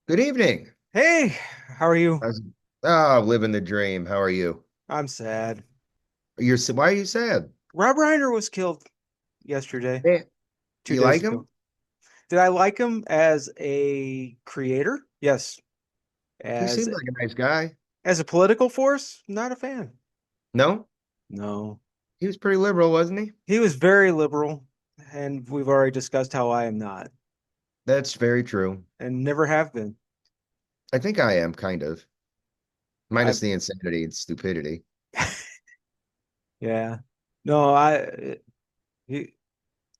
Good evening. Hey, how are you? How's, living the dream. How are you? I'm sad. Why are you sad? Rob Reiner was killed yesterday, Eh, two you days like ago. him? Did I like him as a creator? Yes. He As seemed like a nice guy. as a political force, not a fan. No? No. He was pretty liberal, wasn't he? He was very liberal, and we've already discussed how I am not, That's very true. and never have been. I think I am kind of, I minus the insanity and stupidity. yeah. No, he,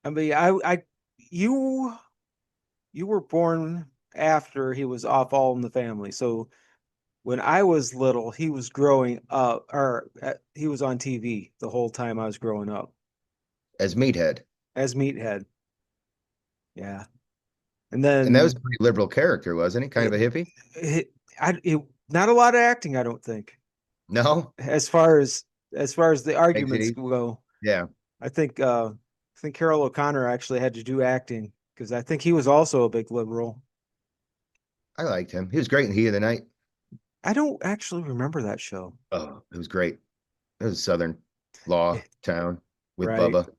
I mean you you were born after he was off All in the Family. So when I was little, he was growing up, or he was on TV the whole time I was growing up As Meathead. as Meathead. Yeah, and And that was a then pretty liberal character, wasn't he? Kind of it, a hippie? it, not a lot of acting, I don't think, No? as far as the Makes it arguments easy. go. Yeah, I think Carol O'Connor actually had to do acting because I think he was also a big liberal. I liked him. He was great in Heat of the Night. I don't actually remember that show. Oh, it was great. It was a Southern law Yeah, town with right. Bubba.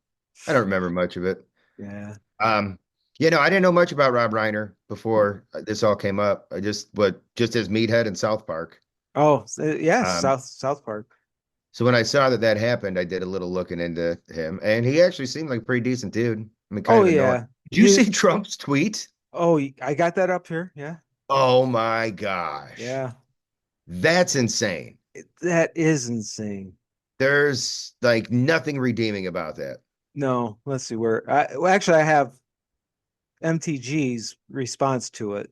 I don't remember much of it. Yeah. Um, I didn't know much about Rob Reiner before this all came up. Just as Meathead in South Park. Oh, yeah, Um, South Park. so when I saw that happened, I did a little looking into him, and he actually seemed like a pretty decent dude. I mean, kind Oh of annoying. yeah. Did you He see Trump's tweet? Oh, I got that up here. Yeah. Oh my gosh, Yeah. that's insane. That is insane. There's like nothing redeeming about that. No, let's see well, actually I have MTG's response to it.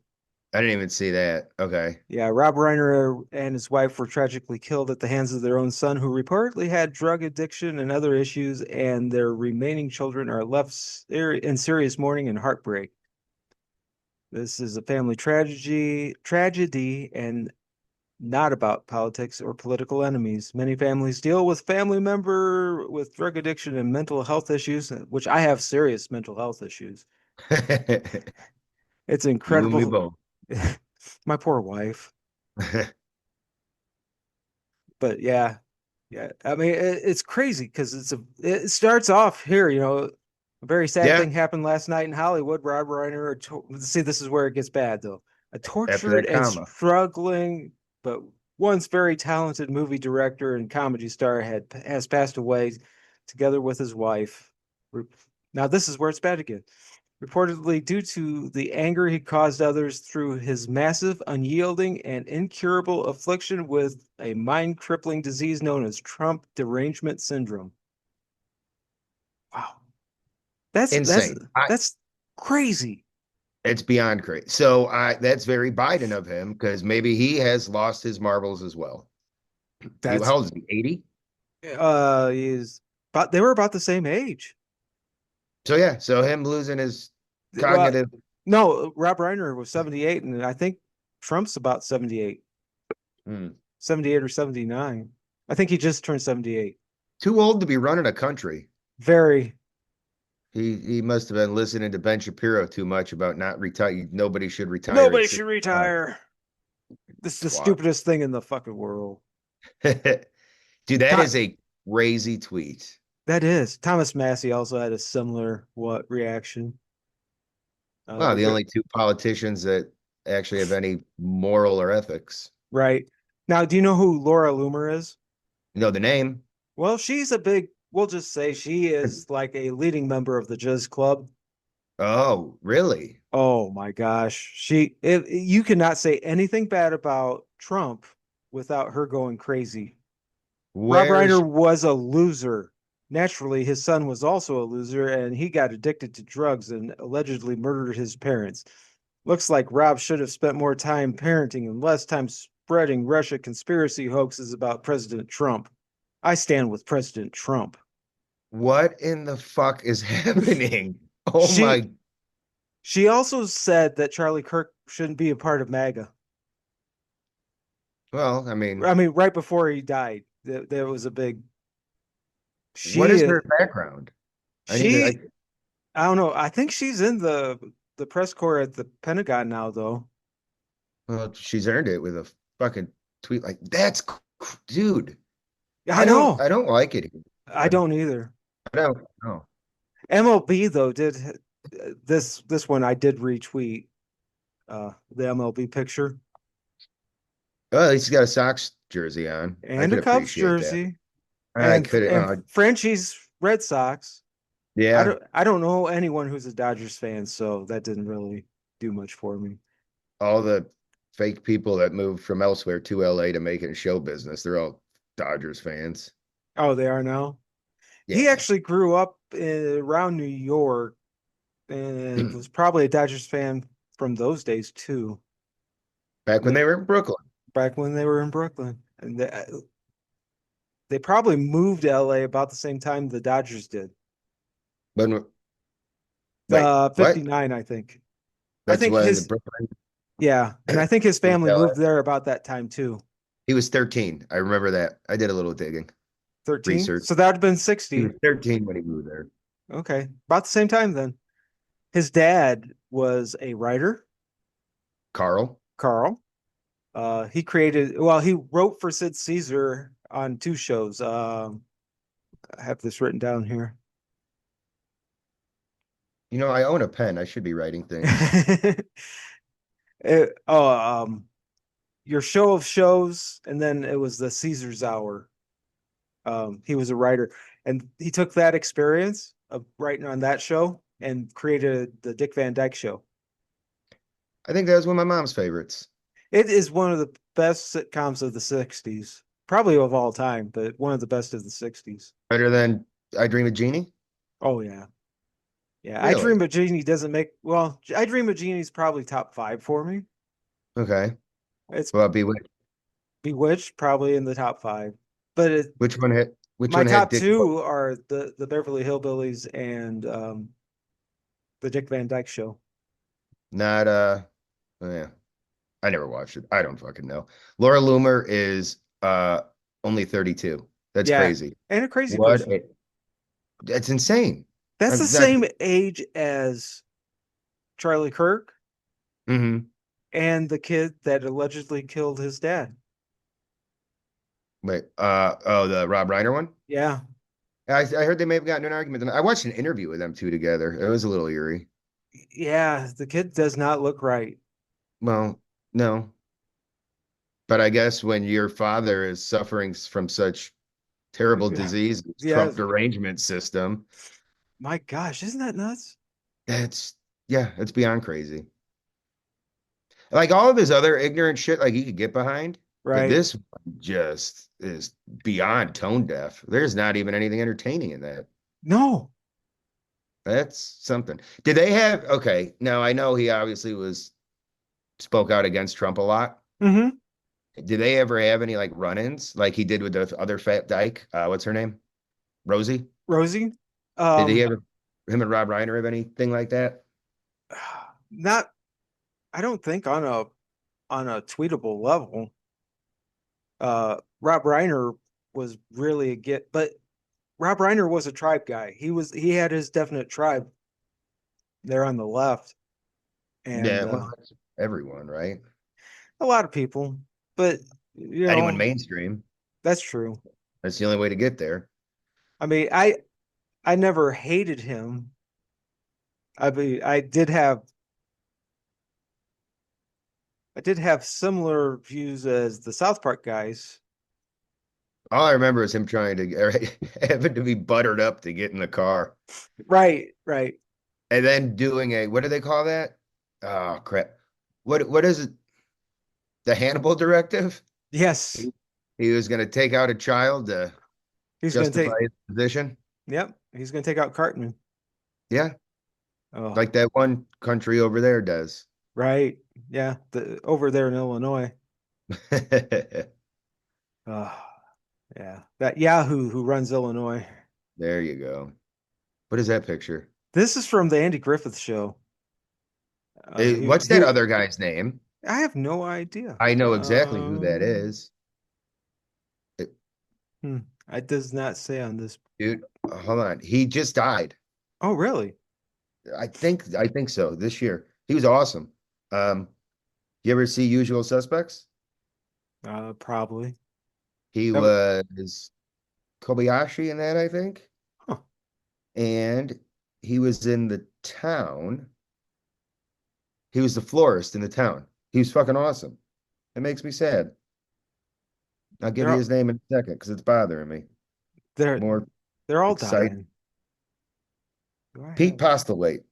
I didn't even see that. Okay. Yeah, Rob Reiner and his wife were tragically killed at the hands of their own son, who reportedly had drug addiction and other issues, and their remaining children are left in serious mourning and heartbreak. This is a family tragedy, and not about politics or political enemies. Many families deal with family member with drug addiction and mental health issues, which I have serious mental health issues. It's You and me incredible. both. My poor wife. But yeah, yeah. I mean, it's crazy because it starts off here, a very sad Yeah, thing happened last night in Hollywood. Rob Reiner, see, this is where it gets bad though. A after tortured that and comma. struggling, but once very talented movie director and comedy star has passed away together with his wife. Now this is where it's bad again, reportedly due to the anger he caused others through his massive, unyielding, and incurable affliction with a mind-crippling disease known as Trump derangement syndrome. Wow. That's that's Insane. that's crazy. It's beyond crazy. So that's very Biden of him because maybe he has lost his marbles as well. That's How old is he? 80? is but they were about the same age. So yeah, so him losing his Well, cognitive. no, Rob Reiner was 78 and I think Trump's about 78, Hmm. 78 or 79. I think he just turned 78. Too old to be running a country. Very. He must have been listening to Ben Shapiro too much about not retire. Nobody should retire at Nobody should 65. retire. This is the Squat. stupidest thing in the fucking world. Dude, that That is a crazy tweet. that is. Thomas Massey also had a similar reaction. Wow, the Re- only two politicians that actually have any moral or ethics. right. Now, do you know who Laura Loomer is? You know the name? Well, we'll just say she is like a leading member of the Jizz Club. Oh, really? Oh my gosh. You cannot say anything bad about Trump without her going crazy. Rob Where is Reiner she? was a loser. Naturally, his son was also a loser, and he got addicted to drugs and allegedly murdered his parents. Looks like Rob should have spent more time parenting and less time spreading Russia conspiracy hoaxes about President Trump. I stand with President Trump. What in the fuck is happening? Oh She my. she also said that Charlie Kirk shouldn't be a part of MAGA. Well, I mean, I mean, right before he died, there was a big. what She is her background? I need to. she I don't know. I think she's in the press corps at the Pentagon now, though. Well, she's earned it with a fucking tweet like dude. Yeah, I know. I don't like it I here. don't either. I don't know. MLB though did this one I did retweet the MLB picture Oh, at least he's got a Sox jersey on. I and a could Cubs appreciate that. jersey I could. and Frenchie's Red Sox. Yeah. I don't know anyone who's a Dodgers fan, so that didn't really do much for me. All the fake people that moved from elsewhere to LA to make it a show business, they're all Dodgers fans. Oh, they are now. He Yeah. actually grew up around New York and was probably a Dodgers fan from those days too. Back when But they were in Brooklyn. back when they were in Brooklyn, and they probably moved to LA about the same time the Dodgers did. When wait, what? 59, I think. I That's think when the his Brooklyn Yeah, and I think his moved family to LA. moved there about that time too. He was 13. I remember that. I did a little digging, 13. research. So that would have been He was 60. 13 when he moved there. Okay. About the same time then. His dad was a writer, Carl. Carl. He wrote for Sid Caesar on two shows. I have this written down here. You know, I own a pen. I should be writing things. It- oh, your show of shows, and then it was the Caesar's Hour. He was a writer, and he took that experience of writing on that show and created the Dick Van Dyke Show. I think that was one of my mom's favorites. It is one of the best sitcoms of the 60s, probably of all time, but one of the best of the 60s. Better than I Dream of Jeannie? Oh yeah. Yeah, I Really? Dream of Jeannie doesn't make well, I Dream of Jeannie's probably top 5 for me. Okay. It's Well, Bewitched. Bewitched probably in the top 5. But Which my one had top Dick? 2 are the Beverly Hillbillies and the Dick Van Dyke Show. Not oh, yeah. I never watched it. I don't fucking know. Laura Loomer is only 32. That's Yeah, crazy. and a crazy What person. a, that's insane. That's the I'm not same age as Charlie Kirk hmm and the kid that allegedly killed his dad. wait, oh, the Rob Reiner one? Yeah. I heard they may have gotten in an argument. I watched an interview with them two together. It was a little eerie. Yeah, the kid does not look right. Well, no, but I guess when your father is suffering from such terrible disease, Yeah. Trump derangement system, My gosh, isn't that nuts? that's yeah, it's beyond crazy. Like all of his other ignorant shit, like he could get behind, but Right. this one just is beyond tone deaf. There's not even anything entertaining in that. No. That's something. Did they have okay? Now I know he obviously was spoke out against Trump a lot. Hmm. Did they ever have any like run-ins like he did with the other fat dyke? What's her name? Rosie? Rosie? Did he Um, ever him and Rob Reiner have anything like that? not I don't think on a tweetable level. Rob Reiner was really a get, but Rob Reiner was a tribe guy. He had his definite tribe there on the left, and Yeah, well, that's everyone, right? a lot of people. But you Anyone know, mainstream. that's true. That's the only way to get there. I mean, I never hated him. I mean, I did have similar views as the South Park guys. All I remember is him trying to having to be buttered up to get in the car, Right, right. and then doing a what do they call that? Oh crap! What is it? The Hannibal Directive? Yes, He was going to take out a child to he's gonna justify take. his position. Yep, he's gonna take out Cartman. Yeah, Oh, like that one country over there does. right. Yeah, over there in Illinois. Oh, yeah. That Yahoo who runs Illinois. There you go. What is that picture? This is from the Andy Griffith show. What's that other guy's name? I have no idea. I know exactly who that is. It- Hmm, it does not say on this. dude, hold on. He just died. Oh, really? I think so this year. He was awesome. Um, You ever see Usual Suspects? Probably. He That was, was Kobayashi in that, I think. huh. And he was in the town. He was the florist in the town. He was fucking awesome. It makes me sad. I'll give They're you all, his name in a second because it's bothering me. they're More they're all excited. dying. Do I Pete have? Postlewaite.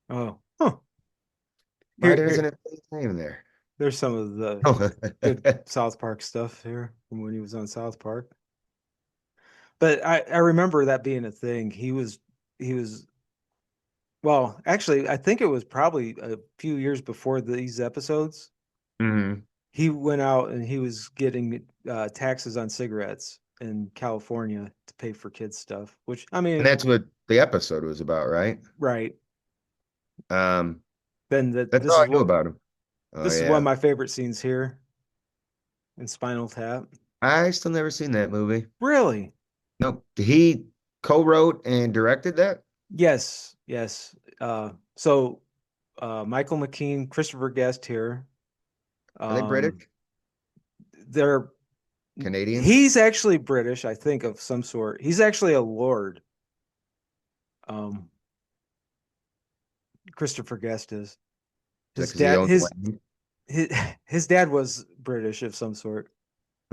Oh, huh. Why Here, there isn't here. a his name in there? There's some of the Oh. good South Park stuff here from when he was on South Park. But I remember that being a thing. He was well, actually, I think it was probably a few years before these episodes. Mhm. He went out and he was getting taxes on cigarettes in California to pay for kids stuff, which I And mean, that's what the episode was about, right? right. Um, Then that that's all I knew about him. Oh this is one of yeah. my favorite scenes here in Spinal Tap. I still never seen that movie. Really? Nope. He co-wrote and directed that? Yes, yes. So Michael McKean, Christopher Guest here. Are they Um, British? they're Canadian? he's actually British, I think, of some sort. He's actually a lord. Um, Christopher Guest is. Is that His because he dad owns land? his his dad was British of some sort.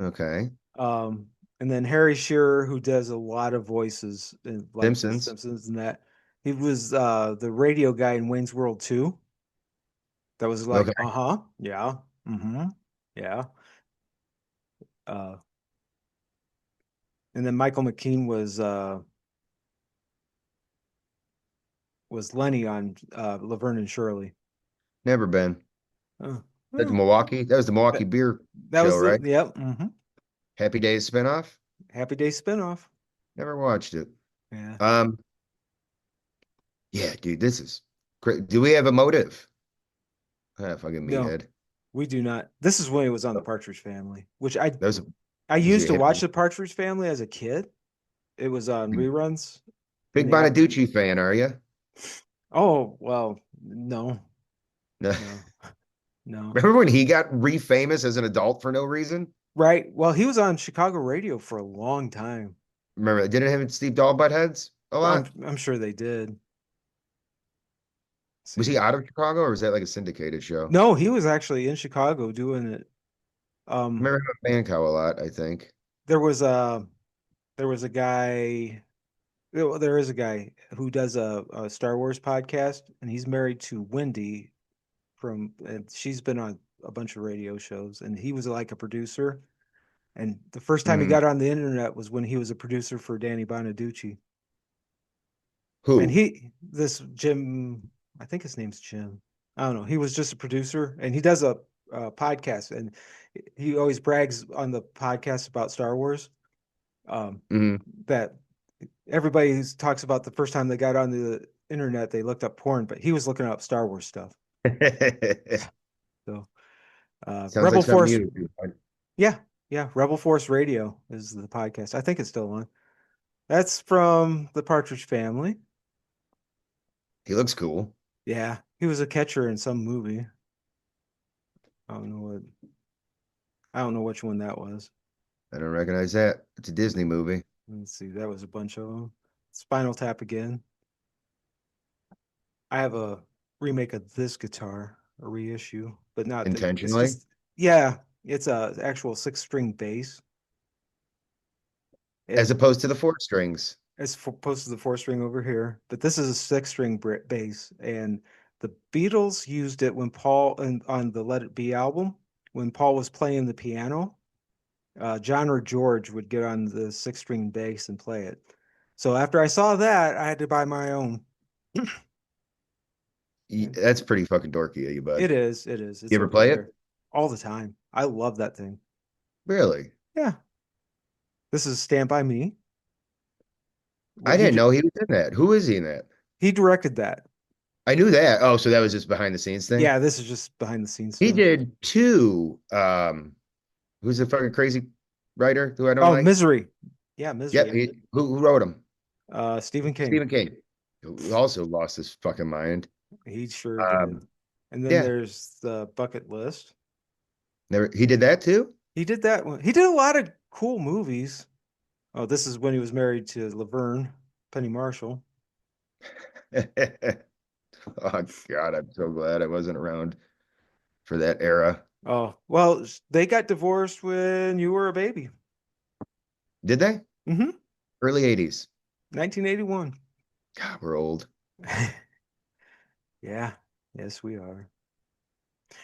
Okay. Um, and then Harry Shearer, who does a lot of voices in like The Simpsons. Simpsons and that. He was the radio guy in Wayne's World 2. That was like, Okay. uh-huh, yeah, mm-hmm, yeah. Uh, and then Michael McKean was Lenny on Laverne and Shirley. Never been. Oh, That's well, Milwaukee. That was the Milwaukee that Beer that Show, was the right? yep. Mm-hmm. Happy Days spinoff. Happy Days spinoff. Never watched it. Yeah. Um, yeah, dude, this is great. Do we have a motive? Ah, fucking No, meathead. we do not. This is when it was on the Partridge Family, which That was I was he used a to watch hippie? the Partridge Family as a kid. It was on Big, reruns, and big they got Bonaducci fan, are you? oh well, no, No. no, no. Remember when he got re-famous as an adult for no reason? Right. Well, he was on Chicago radio for a long time. Remember, didn't him and Steve Dahl butt heads a lot? I'm sure they did. Let's Was he see. out of Chicago or was that like a syndicated show? No, he was actually in Chicago doing it. Um, Remember him at Mancow a lot, I think. there was a there was a guy. Well, there is a guy who does a Star Wars podcast, and he's married to Wendy and she's been on a bunch of radio shows, and he was like a producer. And the first time he Hmm. got on the internet was when he was a producer for Danny Bonaducci. And Who? this Jim, I think his name's Jim. I don't know. He was just a producer, and he does a podcast, and he always brags on the podcast about Star Wars. Um, Hmm. that everybody talks about the first time they got on the internet, they looked up porn, but he was looking up Star Wars stuff. So, Sounds like Rebel something Force, you do. yeah, yeah, Rebel Force Radio is the podcast. I think it's still on. That's from the Partridge Family. He looks cool. Yeah, he was a catcher in some movie. I don't know what. I don't know which one that was. I don't recognize that. It's a Disney movie. Let's see. That was a bunch of them. Spinal Tap again. I have a remake of this guitar, a reissue, but not the. It's Intentionally, just yeah. It's a actual six-string bass. as It opposed to the four strings. It's opposed to the four-string over here, but this is a six-string bass, and the Beatles used it when on the Let It Be album when Paul was playing the piano. John or George would get on the six-string bass and play it. So after I saw that, I had to buy my own. Yeah. That's pretty fucking dorky of you, bud. It is. It is. You It's ever over play it? there all the time. I love that thing. Really? Yeah. This is Stand By Me. I What didn't know he was in that. Who is he in that? he directed that. I knew that. Oh, so that was just behind the scenes thing. Yeah, this is just behind the scenes He stuff. did two. Who's the fucking crazy writer who I don't Oh, like? Misery. Yeah, Yep. Misery. Who wrote him? Stephen King. Stephen King, who also lost his fucking mind. He sure Um, did. And then Yeah. there's the bucket list. Never he did that too? He did that one. He did a lot of cool movies. Oh, this is when he was married to Laverne Penny Marshall. Oh God, I'm so glad I wasn't around for that era. Oh, well, they got divorced when you were a baby. Did they? Mm-hmm. Early 80s. 1981. God, we're old. Yeah. Yes, we are.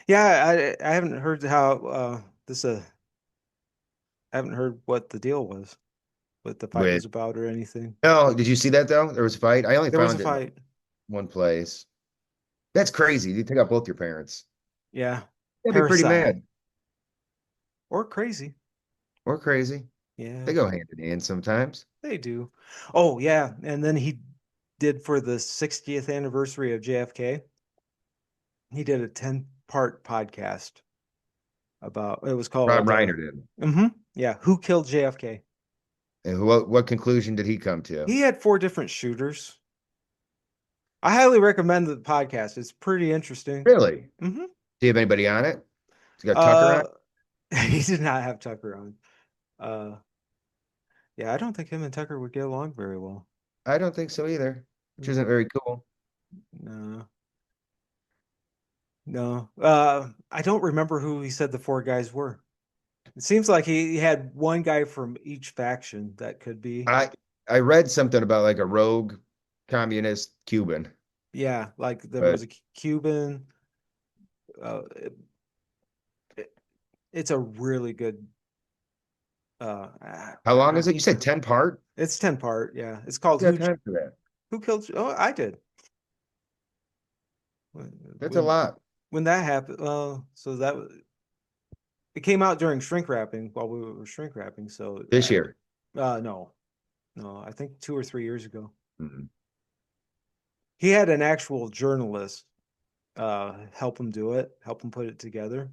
Yeah, I haven't heard how this I haven't heard what the deal was, what the fight Wait. was about or anything. No, did you see that though? There was a fight. I only There was a found it in like fight. one place. That's crazy. You take out both your parents. Yeah. That'd be pretty Parasite mad or crazy. or crazy. They Yeah, go hand in hand sometimes. they do. Oh, yeah. And then he did for the 60th anniversary of JFK, he did a 10-part podcast about it was Rob called Reiner did. yeah, Who Killed JFK? And what conclusion did he come to? He had four different shooters. I highly recommend the podcast. It's pretty interesting. Really? Hmm Do you have anybody on it? You got Tucker on Uh it? he did not have Tucker on. Uh yeah, I don't think him and Tucker would get along very well. I don't think so either, which isn't Mm, very cool. no. No. I don't remember who he said the four guys were. It seems like he had one guy from each faction that could be. I I read something about like a rogue communist Cuban, Yeah, like there was but a Cuban. Uh, it, it's a really good. how I long is don't. it? You said 10 part? It's 10-part. Yeah, it's Who's called got time for that? Who Killed? Oh, I did. That's a When lot. when that happened. So it came out during shrink wrapping while we were shrink wrapping. So This year. no, no, I think 2 or 3 years ago. Mhm. He had an actual journalist help him do it, help him put it together.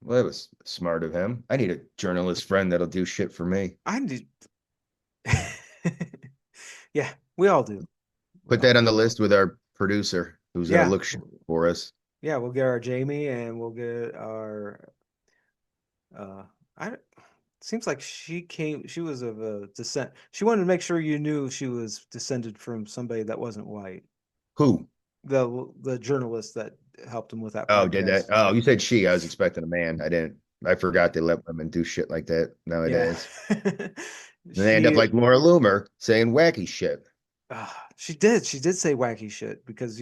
Well, that was smart of him. I need a journalist friend that'll do shit for me. I need yeah, we all do. We Put all that on do. the list with our producer who's gonna Yeah. look shit for us. Yeah, we'll get our Jamie and we'll get our I seems like she was of a descent. She wanted to make sure you knew she was descended from somebody that wasn't white. Who? The journalist that helped him with that Oh, did that? podcast. Oh, you said she. I was expecting a man. I didn't. I forgot they let women do shit like that Yeah. nowadays. And they end up She like Laura Loomer saying wacky shit. she did say wacky shit because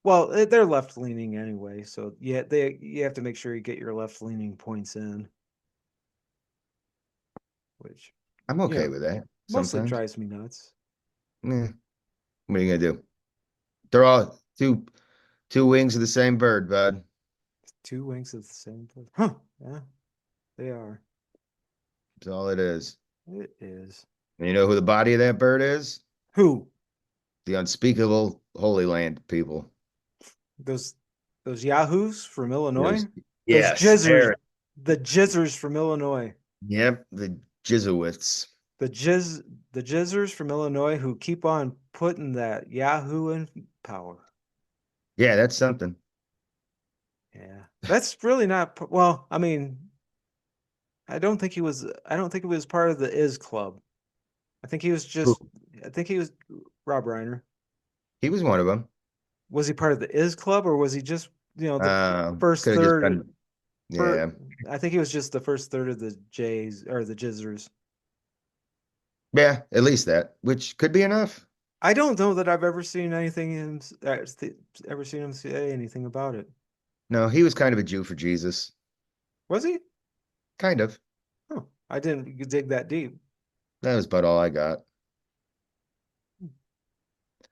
well, they're left leaning anyway, so yeah, you have to make sure you get your left leaning points in, which I'm you okay know with that mostly sometimes. drives me nuts. Eh, what are you gonna do? They're all two wings of the same bird, bud. Two wings of the same bird. Huh? Yeah, they are. That's all it is. It is. And you know who the body of that bird is? Who? The unspeakable Holy Land people. Those those yahoos from Those, Illinois? Those yes, jizzers, there. the jizzers from Illinois. Yep, the Jesuits. The jizzers from Illinois who keep on putting that Yahoo in power. Yeah, that's something. Yeah. That's really not well, I mean, I don't think he was part of the Is Club. I think he was Who? just I think he was Rob Reiner. He was one of them. Was he part of the Is Club or was he just, the first Could have just third been, for yeah. I think he was just the first third of the Jays or the Jizzers. Yeah, at least that, which could be enough. I don't know that I've ever seen ever seen him say anything about it. No, he was kind of a Jew for Jesus. Was he? Kind of. Huh. I didn't dig that deep. That was about all I got.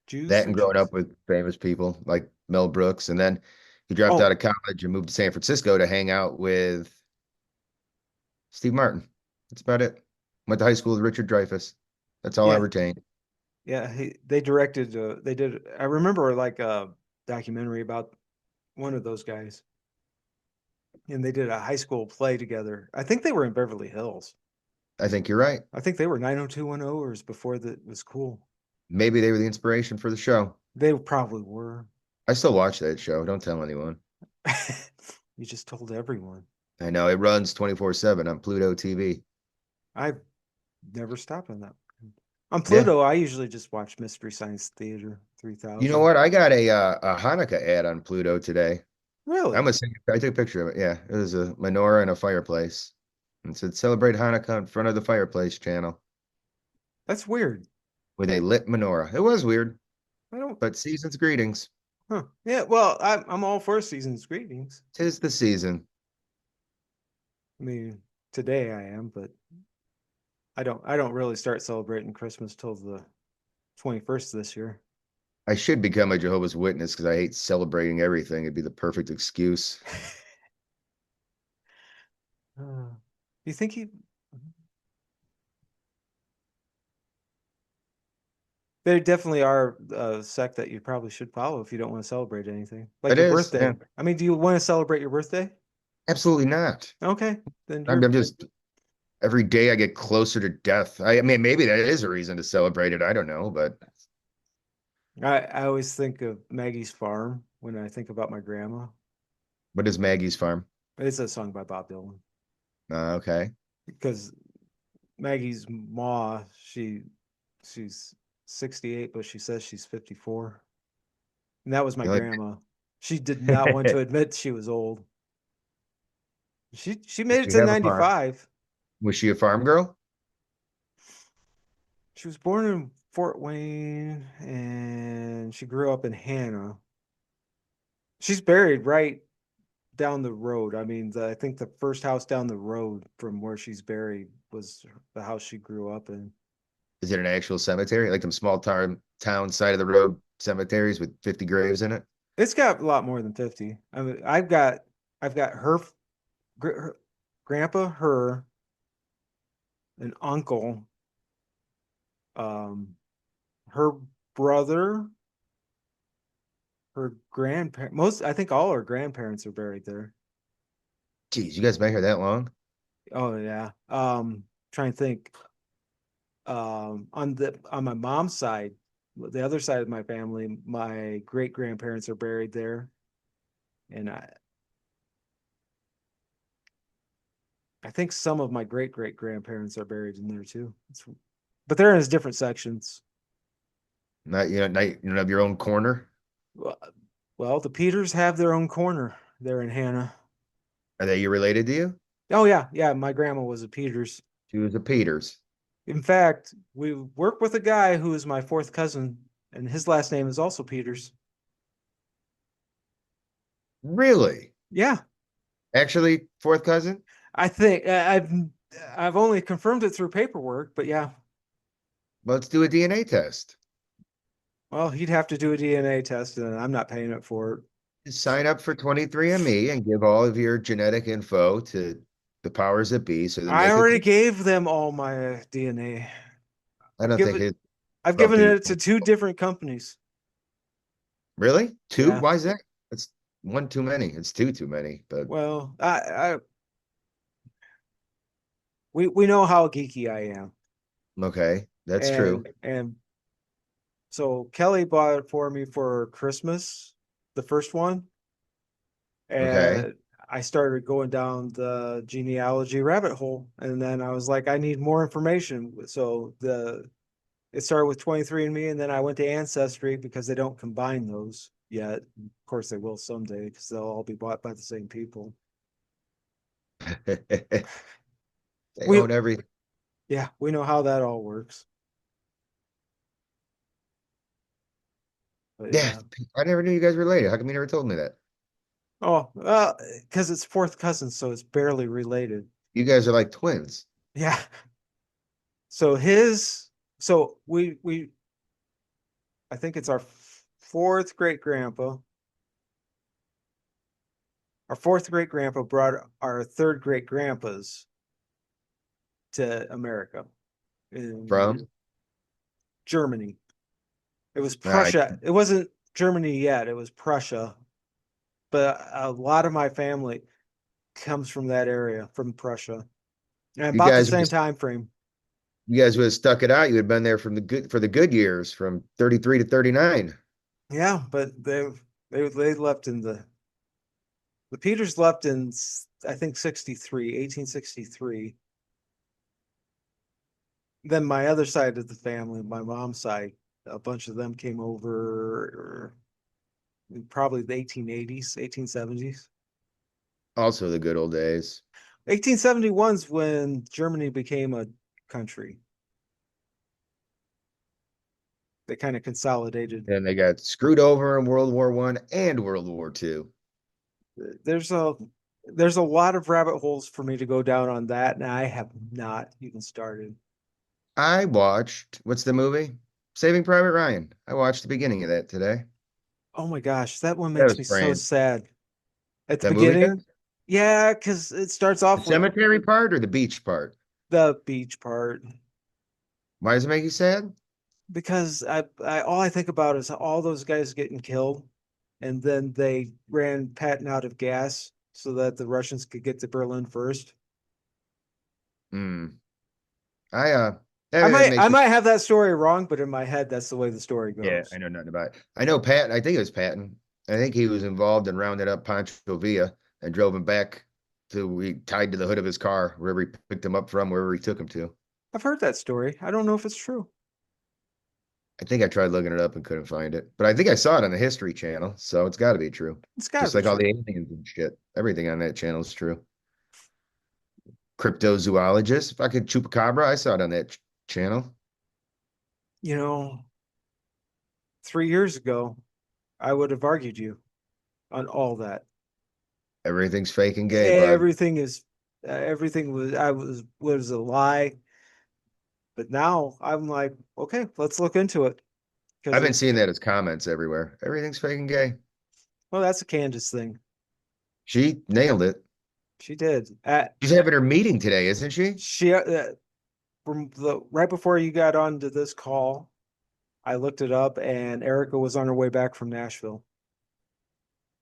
Jews That for and growing Jews. up with famous people like Mel Brooks. And then he dropped out Oh, of college and moved to San Francisco to hang out with Steve Martin. That's about it. Went to high school with Richard Dreyfuss. That's all I yeah, retained. yeah. They directed. They did. I remember like a documentary about one of those guys, and they did a high school play together. I think they were in Beverly Hills. I think you're right. I think they were 90210ers before that was cool. Maybe they were the inspiration for the show. They probably were. I still watch that show. Don't tell anyone. You just told everyone. I know it runs 24/7 on Pluto TV. I've never stopped on that. On Yeah. Pluto, I usually just watch Mystery Science Theater You know 3000. what? I got a Hanukkah ad on Pluto today. Really? I'm gonna sing it. I took a picture of it. Yeah, it was a menorah and a fireplace. And it said celebrate Hanukkah in front of the fireplace channel That's weird. with a lit menorah. It was weird, I don't. but season's greetings. Huh. Yeah. Well, I'm all for season's greetings. 'Tis the season. I mean, today I am, but I don't really start celebrating Christmas till the 21st this year. I should become a Jehovah's Witness because I hate celebrating everything. It'd be the perfect excuse. You think he They definitely are a sect that you probably should follow if you don't want to celebrate anything. Like It your is, yeah. birthday. I mean, do you want to celebrate your birthday? Absolutely not. Okay, then I'm just every day I get closer to death. I mean, maybe that is a reason to celebrate it. I don't know, but I always think of Maggie's Farm when I think about my grandma. what is Maggie's Farm? It's a song by Bob Dylan Okay. because Maggie's ma, she's 68, but she says she's 54. And that was my You like grandma. She did not want to admit she was old. She made it she to have a farm? 95. Was she a farm girl? She was born in Fort Wayne and she grew up in Hannah. She's buried right down the road. I mean, I think the first house down the road from where she's buried was the house she grew up in. Is it an actual cemetery? Like them small town side of the road cemeteries with 50 graves in it? It's got a lot more than 50. I mean, I've got her grandpa, her, an uncle, um, her brother, her grandparent. Most, I think, all her grandparents are buried there. Geez, you guys been here that long? Oh yeah. Trying to think. On my mom's side, the other side of my family, my great grandparents are buried there, and I think some of my great great grandparents are buried in there too. But they're in different sections. Not you don't have your own corner? Well, well, the Peters have their own corner there in Hannah. Are they you related to you? Oh yeah, yeah. My grandma was a Peters. She was a Peters. In fact, we work with a guy who is my fourth cousin, and his last name is also Peters. Really? Yeah, Actually, fourth cousin? I think I've only confirmed it through paperwork, but yeah. Let's do a DNA test. Well, he'd have to do a DNA test, and I'm not paying it for it. Just sign up for 23andMe and give all of your genetic info to the powers that be so then I they could already gave them all my DNA. I I've don't think given his I've felt given he was it to two different companies. really two. Yeah. Why is that? It's one too many. It's two too many. But Well, I we know how geeky I am, okay, that's true. and so Kelly bought it for me for Christmas, the first one, Okay. and I started going down the genealogy rabbit hole, and then I was like, I need more information. So it started with 23andMe, and then I went to Ancestry because they don't combine those yet. Of course, they will someday because they'll all be bought by the same people. They We own everything. Yeah, we know how that all works. But Yeah, yeah. I never knew you guys were related. How come you never told me that? Oh, because it's fourth cousin, so it's barely related. You guys are like twins. Yeah. So his, so we, I think it's our fourth great grandpa. Our fourth great grandpa brought our third great grandpas to America in From? Germany. It was All right. Prussia. It wasn't Germany yet. It was Prussia. But a lot of my family comes from that area, from Prussia, and You about the guys same was time frame. you guys would have stuck it out. You had been there from the good years, from 33 to 39. Yeah, but They left in the Peters left in I think 63, 1863. Then my other side of the family, my mom's side, a bunch of them came over probably the 1880s, 1870s. Also the good old days. 1871's when Germany became a country. They kind of consolidated. And they got screwed over in World War I and World War II. There's a there's a lot of rabbit holes for me to go down on that, and I have not even started. I watched, what's the movie? Saving Private Ryan. I watched the beginning of that today. Oh my gosh, that one That makes was me so brand. sad. At the That movie beginning, does? yeah, because it starts The off with cemetery part or the beach part? the beach part. Why does it make you sad? Because I all I think about is all those guys getting killed, and then they ran Patton out of gas so that the Russians could get to Berlin first. Hmm. That I makes me. might have that story wrong, but in my head, that's the way the story Yeah, goes. I know nothing about it. I know Patton. I think it was Patton. I think he was involved in rounding up Pancho Villa and drove him back to he tied to the hood of his car wherever he picked him up from, wherever he took him to. I've heard that story. I don't know if it's true. I think I tried looking it up and couldn't find it, but I think I saw it on the History Channel, so it's got to be true. It's got to Just be like all the true. aliens and shit, everything on that channel is true. Cryptozoologist, if I could chupacabra, I saw it on that channel. You know, 3 years ago, I would have argued you on all that. Everything's fake and gay, bud. Everything is, everything was a lie. But now I'm like, okay, let's look into it because I've been it. seeing that as comments everywhere. Everything's fake and gay. Well, that's a Candace thing. She nailed it. She did. She's having her meeting today, isn't she? She from the right before you got onto this call, I looked it up, and Erica was on her way back from Nashville.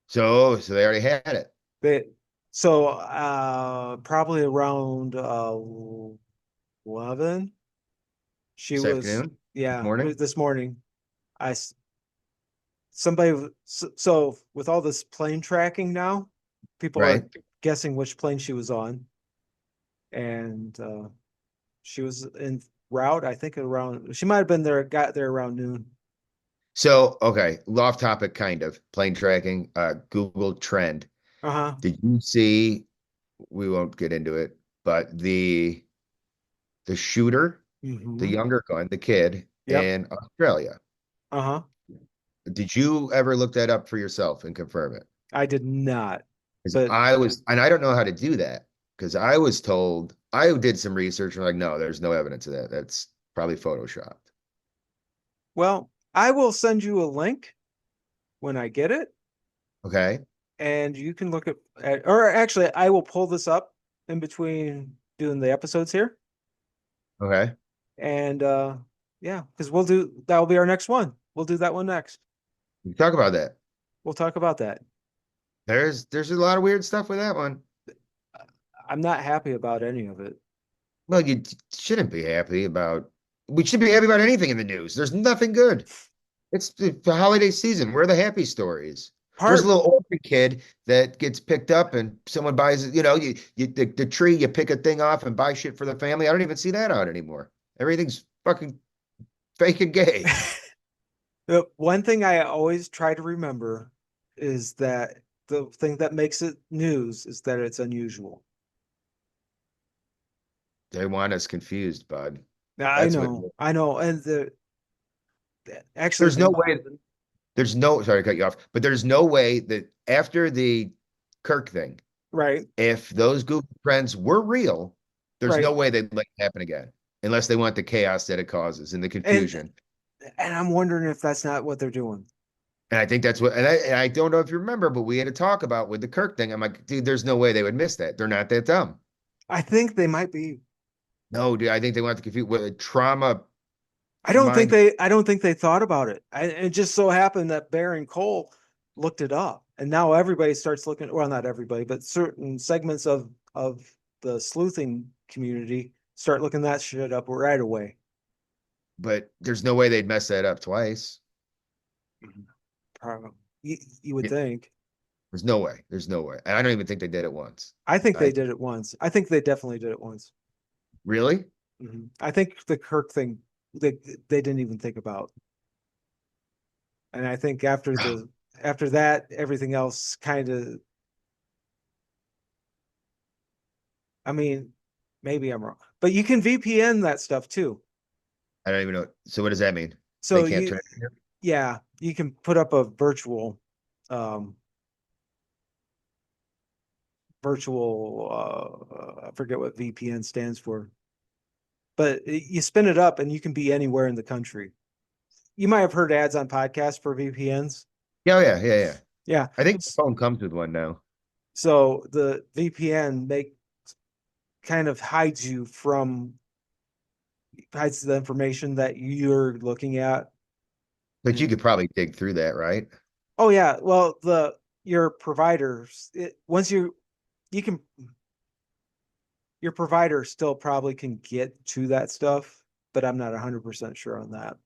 So they already had it They so probably around 11. She this was afternoon, this yeah morning, this morning. I somebody so with all this plane tracking now, people are right? guessing which plane she was on, and she was in route. I think around she might have been there, got there around noon. So, okay, off topic, kind of plane tracking, Google trend. Uh-huh. Did you see? We won't get into it, but the shooter, the Hmm. younger gun, the kid Yep. in Australia. Uh-huh. Did you ever look that up for yourself and confirm it? I did not, Because but I was, and I don't know how to do that because I was told I did some research and like, no, there's no evidence of that. That's probably photoshopped. well, I will send you a link when I get it, Okay. and you can look or actually, I will pull this up in between doing the episodes here, Okay. and yeah, because that will be our next one. We'll do that one next. We can talk about that. We'll talk about that. There's a lot of weird stuff with that one. I'm not happy about any of it. Well, you shouldn't be happy about. We should be happy about anything in the news. There's nothing good. It's the holiday season. Where are the happy stories? Where's a Part little orphan kid that gets picked up and someone buys it? The tree, you pick a thing off and buy shit for the family. I don't even see that out anymore. Everything's fucking fake and gay. The one thing I always try to remember is that the thing that makes it news is that it's unusual. They want us confused, bud. Now, That's what. I know, and actually There's no the way. There's no. Sorry to cut you off, but there's no way that after the Kirk thing, right, if those Google Trends were real, there's no right, way they'd let it happen again, unless they want the chaos that it causes and the and confusion. I'm wondering if that's not what they're doing. And I think that's what, and I don't know if you remember, but we had a talk about with the Kirk thing. I'm like, dude, there's no way they would miss that. They're not that dumb. I think they might be. No, dude, I think they want to confuse with trauma mind. I don't think they thought about it. It just so happened that Baron Cole looked it up, and now everybody starts looking. Well, not everybody, but certain segments of the sleuthing community start looking that shit up right away. But there's no way they'd mess that up twice. Probably. You would Yeah, think. there's no way. There's no way. And I don't even think they did it once. I think they I did it once. I think they definitely did it once. really? I think the Kirk thing they didn't even think about. And I think after that, everything else kind of, I mean, maybe I'm wrong, but you can VPN that stuff too. I don't even know. So what does that mean? They So can't turn it. yeah, you can put up a um, I forget what VPN stands for, but you spin it up and you can be anywhere in the country. You might have heard ads on podcasts for VPNs. Yeah, oh, yeah, yeah, yeah. Yeah. I think the phone comes with one now. So the VPN make kind of hides the information that you're looking at. But you And could probably dig through that, right? oh yeah, well the your providers once you can your provider still probably can get to that stuff, but I'm not 100% sure on that.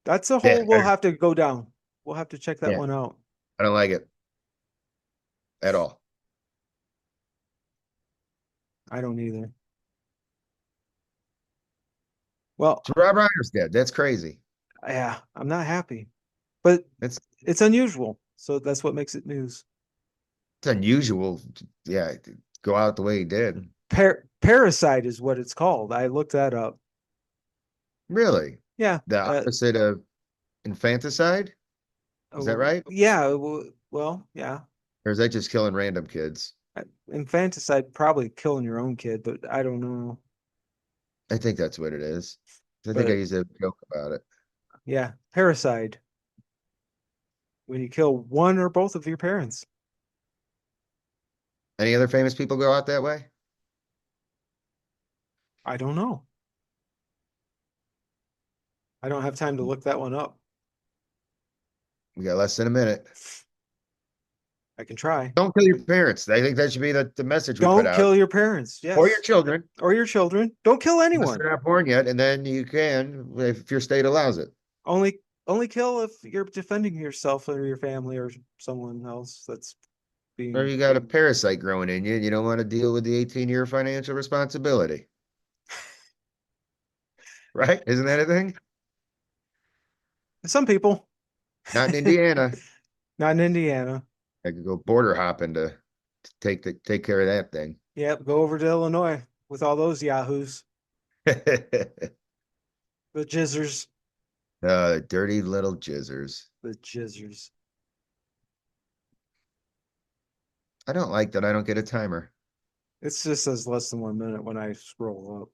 That's a Yeah, hole we'll have to go down. We'll have to check that yeah. one out. I don't like it at all. I don't either. Well, So Rob Reiner's dead. That's crazy. yeah, I'm not happy, but That's it's unusual. So that's what makes it news. it's unusual. Yeah, to go out the way he did. Parasite is what it's called. I looked that up. Really? Yeah. The opposite of infanticide? Is that Oh, right? yeah. Well, yeah. Or is that just killing random kids? Infanticide probably killing your own kid, but I don't know. I think that's what it is. I think I But used to joke about it. yeah, parasite when you kill one or both of your parents. Any other famous people go out that way? I don't know. I don't have time to look that one up. We got less than a minute. I can try. Don't kill your parents. I think that should be the message we put Don't out. kill your parents. Or your Yes. children, Or your children. Don't kill unless anyone. they're not born yet, and then you can if your state allows it. Only kill if you're defending yourself or your family or someone else that's Or being you got a parasite growing in you and you don't want to deal with the 18-year financial responsibility. Right? Isn't that a thing? some people. Not in Indiana. Not in Indiana. I could go border hopping to take care of that thing. Yep, go over to Illinois with all those yahoos, the jizzers, Dirty little jizzers. the jizzers. I don't like that I don't get a timer. It just says less than 1 minute when I scroll up.